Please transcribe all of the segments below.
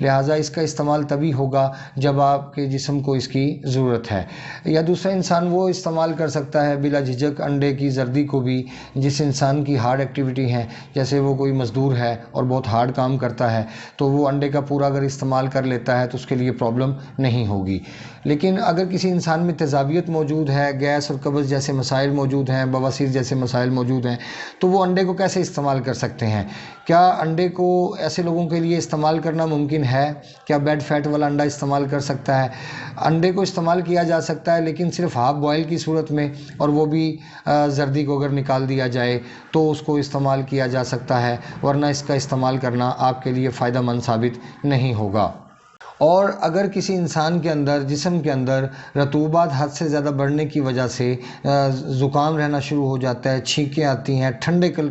لہٰذا اس کا استعمال تبھی ہوگا جب آپ کے جسم کو اس کی ضرورت ہے۔ یا دوسرا انسان وہ استعمال کر سکتا ہے بلا جھجک انڈے کی زردی کو بھی، جس انسان کی ہارڈ ایکٹیویٹی ہے، جیسے وہ کوئی مزدور ہے اور بہت ہارڈ کام کرتا ہے، تو وہ انڈے کا پورا اگر استعمال کر لیتا ہے تو اس کے لیے پرابلم نہیں ہوگی۔ لیکن اگر کسی انسان میں تیزابیت موجود ہے، گیس اور قبض جیسے مسائل موجود ہیں، بواسیر جیسے مسائل موجود ہیں، تو وہ انڈے کو کیسے استعمال کر سکتے ہیں؟ کیا انڈے کو ایسے لوگوں کے لیے استعمال کرنا ممکن ہے؟ کیا بیڈ فیٹ والا انڈا استعمال کر سکتا ہے؟ انڈے کو استعمال کیا جا سکتا ہے، لیکن صرف ہاف بوائل کی صورت میں، اور وہ بھی زردی کو اگر نکال دیا جائے تو اس کو استعمال کیا جا سکتا ہے، ورنہ اس کا استعمال کرنا آپ کے لیے فائدہ مند ثابت نہیں ہوگا۔ اور اگر کسی انسان کے اندر، جسم کے اندر رطوبات حد سے زیادہ بڑھنے کی وجہ سے زکام رہنا شروع ہو جاتا ہے، چھینکیں آتی ہیں،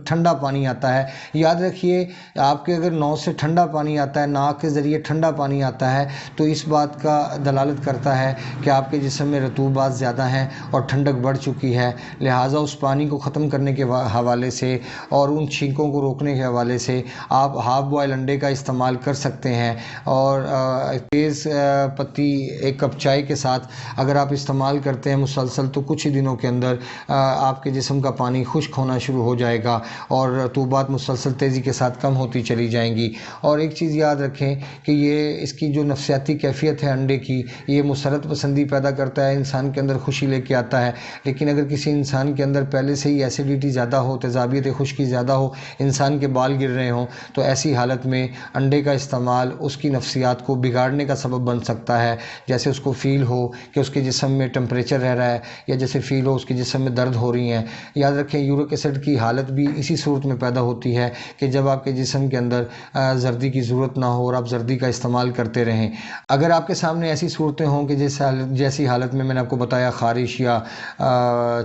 ٹھنڈا پانی آتا ہے، یاد رکھیے آپ کے اگر نوز سے ٹھنڈا پانی آتا ہے، ناک کے ذریعے ٹھنڈا پانی آتا ہے، تو اس بات کا دلالت کرتا ہے کہ آپ کے جسم میں رطوبات زیادہ ہیں اور ٹھنڈک بڑھ چکی ہے، لہٰذا اس پانی کو ختم کرنے کے حوالے سے اور ان چھینکوں کو روکنے کے حوالے سے آپ ہاف بوائل انڈے کا استعمال کر سکتے ہیں۔ اور تیز پتی ایک کپ چائے کے ساتھ اگر آپ استعمال کرتے ہیں مسلسل، تو کچھ ہی دنوں کے اندر آپ کے جسم کا پانی خشک ہونا شروع ہو جائے گا اور رطوبات مسلسل تیزی کے ساتھ کم ہوتی چلی جائیں گی۔ اور ایک چیز یاد رکھیں کہ اس کی جو نفسیاتی کیفیت ہے انڈے کی، یہ مسرت پسندی پیدا کرتا ہے، انسان کے اندر خوشی لے کے آتا ہے، لیکن اگر کسی انسان کے اندر پہلے سے ہی ایسیڈیٹی زیادہ ہو، تیزابیت خشکی زیادہ ہو، انسان کے بال گر رہے ہوں، تو ایسی حالت میں انڈے کا استعمال اس کی نفسیات کو بگاڑنے کا سبب بن سکتا ہے۔ جیسے اس کو فیل ہو کہ اس کے جسم میں ٹمپریچر رہ رہا ہے، یا جیسے فیل ہو اس کے جسم میں درد ہو رہی ہیں۔ یاد رکھیں یورک ایسڈ کی حالت بھی اسی صورت میں پیدا ہوتی ہے کہ جب آپ کے جسم کے اندر زردی کی ضرورت نہ ہو اور آپ زردی کا استعمال کرتے رہیں۔ اگر آپ کے سامنے ایسی صورتیں ہوں کہ جیسی حالت میں نے آپ کو بتایا، خارش یا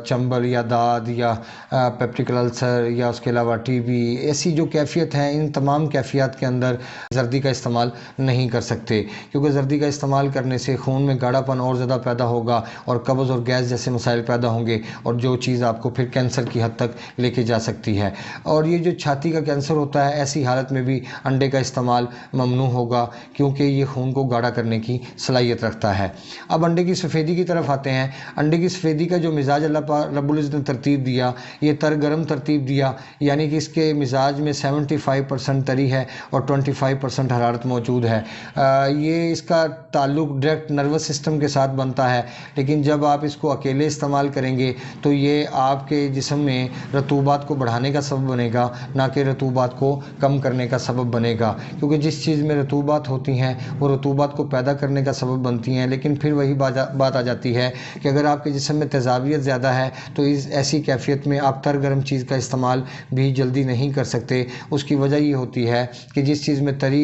چنبل یا داد یا پیپٹیکل السر یا اس کے علاوہ ٹی بی، ایسی جو کیفیت ہیں، ان تمام کیفیات کے اندر زردی کا استعمال نہیں کر سکتے، کیونکہ زردی کا استعمال کرنے سے خون میں گاڑھا پن اور زیادہ پیدا ہوگا اور قبض اور گیس جیسے مسائل پیدا ہوں گے، اور جو چیز آپ کو پھر کینسر کی حد تک لے کے جا سکتی ہے۔ اور یہ جو چھاتی کا کینسر ہوتا ہے، ایسی حالت میں بھی انڈے کا استعمال ممنوع ہوگا، کیونکہ یہ خون کو گاڑھا کرنے کی صلاحیت رکھتا ہے۔ اب انڈے کی سفیدی کی طرف آتے ہیں۔ انڈے کی سفیدی کا جو مزاج اللہ پاک رب العزت نے ترتیب دیا، یہ تر گرم ترتیب دیا، یعنی کہ اس کے مزاج میں 75% تری ہے اور 25% حرارت موجود ہے۔ یہ اس کا تعلق ڈائریکٹ نروس سسٹم کے ساتھ بنتا ہے، لیکن جب آپ اس کو اکیلے استعمال کریں گے تو یہ آپ کے جسم میں رطوبات کو بڑھانے کا سبب بنے گا، نہ کہ رطوبات کو کم کرنے کا سبب بنے گا، کیونکہ جس چیز میں رطوبات ہوتی ہیں وہ رطوبات کو پیدا کرنے کا سبب بنتی ہیں۔ لیکن پھر وہی بات آ جاتی ہے کہ اگر آپ کے جسم میں تیزابیت زیادہ ہے تو ایسی کیفیت میں آپ تر گرم چیز کا استعمال بھی جلدی نہیں کر سکتے۔ اس کی وجہ یہ ہوتی ہے کہ جس چیز میں تری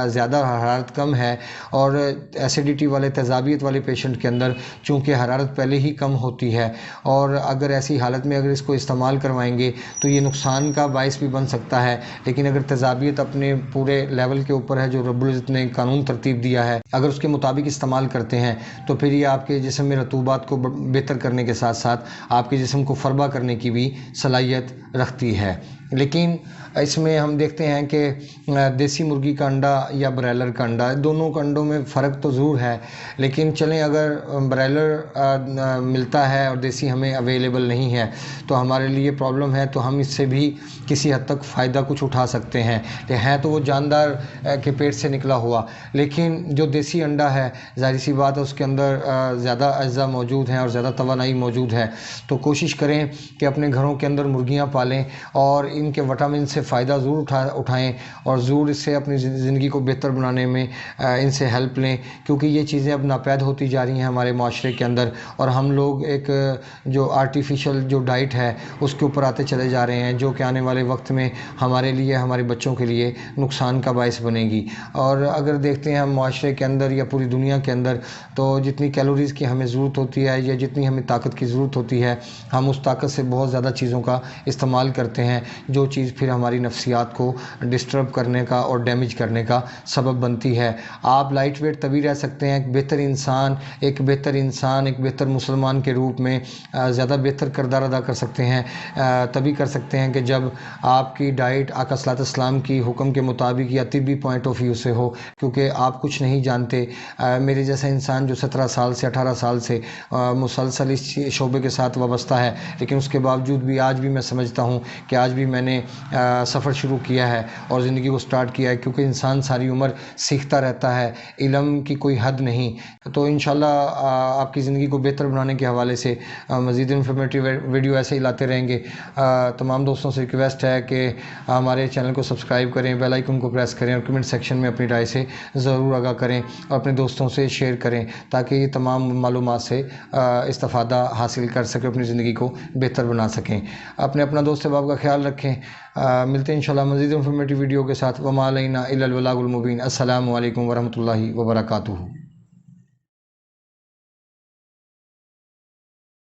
زیادہ حرارت کم ہے، اور ایسیڈیٹی والے تیزابیت والے پیشنٹ کے اندر چونکہ حرارت پہلے ہی کم ہوتی ہے، اور اگر ایسی حالت میں اگر اس کو استعمال کروائیں گے تو یہ نقصان کا باعث بھی بن سکتا ہے۔ لیکن اگر تیزابیت اپنے پورے لیول کے اوپر ہے جو رب العزت نے قانون ترتیب دیا ہے، اگر اس کے مطابق استعمال کرتے ہیں تو پھر یہ آپ کے جسم میں رطوبات کو بہتر کرنے کے ساتھ ساتھ آپ کے جسم کو فربا کرنے کی بھی صلاحیت رکھتی ہے۔ لیکن اس میں ہم دیکھتے ہیں کہ دیسی مرغی کا انڈا یا برائلر کا انڈا، دونوں کا انڈوں میں فرق تو ضرور ہے، لیکن چلیں اگر برائلر ملتا ہے اور دیسی ہمیں اویلیبل نہیں ہے تو ہمارے لیے پرابلم ہے، تو ہم اس سے بھی کسی حد تک فائدہ کچھ اٹھا سکتے ہیں۔ تو وہ جاندار کے پیٹ سے نکلا ہوا، لیکن جو دیسی انڈا ہے ظاہر سی بات ہے اس کے اندر زیادہ اجزاء موجود ہیں اور زیادہ توانائی موجود ہے، تو کوشش کریں کہ اپنے گھروں کے اندر مرغیاں پالیں اور ان کے وٹامن سے فائدہ ضرور اٹھائیں، اور ضرور اس سے اپنی زندگی کو بہتر بنانے میں ان سے ہیلپ لیں، کیونکہ یہ چیزیں اب ناپید ہوتی جا رہی ہیں ہمارے معاشرے کے اندر، اور ہم لوگ ایک جو آرٹیفیشل جو ڈائٹ ہے اس کے اوپر آتے چلے جا رہے ہیں، جو کہ آنے والے وقت میں ہمارے لیے، ہمارے بچوں کے لیے نقصان کا باعث بنے گی۔ اور اگر دیکھتے ہیں ہم معاشرے کے اندر یا پوری دنیا کے اندر، تو جتنی کیلوریز کی ہمیں ضرورت ہوتی ہے یا جتنی ہمیں طاقت کی ضرورت ہوتی ہے، ہم اس طاقت سے بہت زیادہ چیزوں کا استعمال کرتے ہیں، جو چیز پھر ہماری نفسیات کو ڈسٹرب کرنے کا اور ڈیمیج کرنے کا سبب بنتی ہے۔ آپ لائٹ ویٹ تبھی رہ سکتے ہیں، ایک بہتر مسلمان کے روپ میں زیادہ بہتر کردار ادا کر سکتے ہیں، تبھی کر سکتے ہیں کہ جب آپ کی ڈائٹ آقا صلی اللہ علیہ وسلم کی حکم کے مطابق یا طبی پوائنٹ آف ویو سے ہو، کیونکہ آپ کچھ نہیں جانتے۔ میرے جیسا انسان جو 17 سال سے 18 سال سے مسلسل اس شعبے کے ساتھ وابستہ ہے، لیکن اس کے باوجود بھی آج بھی میں سمجھتا ہوں کہ آج بھی میں نے سفر شروع کیا ہے اور زندگی کو سٹارٹ کیا ہے، کیونکہ انسان ساری عمر سیکھتا رہتا ہے، علم کی کوئی حد نہیں۔ تو انشاءاللہ آپ کی زندگی کو بہتر بنانے کے حوالے سے مزید انفارمیٹیو ویڈیو ایسے ہی لاتے رہیں گے۔ تمام دوستوں سے ریکویسٹ ہے کہ ہمارے چینل کو سبسکرائب کریں، بیل آئیکن کو پریس کریں اور کمنٹ سیکشن میں اپنی رائے سے ضرور آگاہ کریں اور اپنے دوستوں سے شیئر کریں تاکہ یہ تمام معلومات سے استفادہ حاصل کر سکیں، اپنی زندگی کو بہتر بنا سکیں۔ اپنا دوست احباب کا خیال رکھیں۔ ملتے ہیں انشاءاللہ مزید انفارمیٹیو ویڈیو کے ساتھ۔ وما علینا الا البلاغ المبین۔ السلام علیکم ورحمۃ اللہ وبرکاتہ۔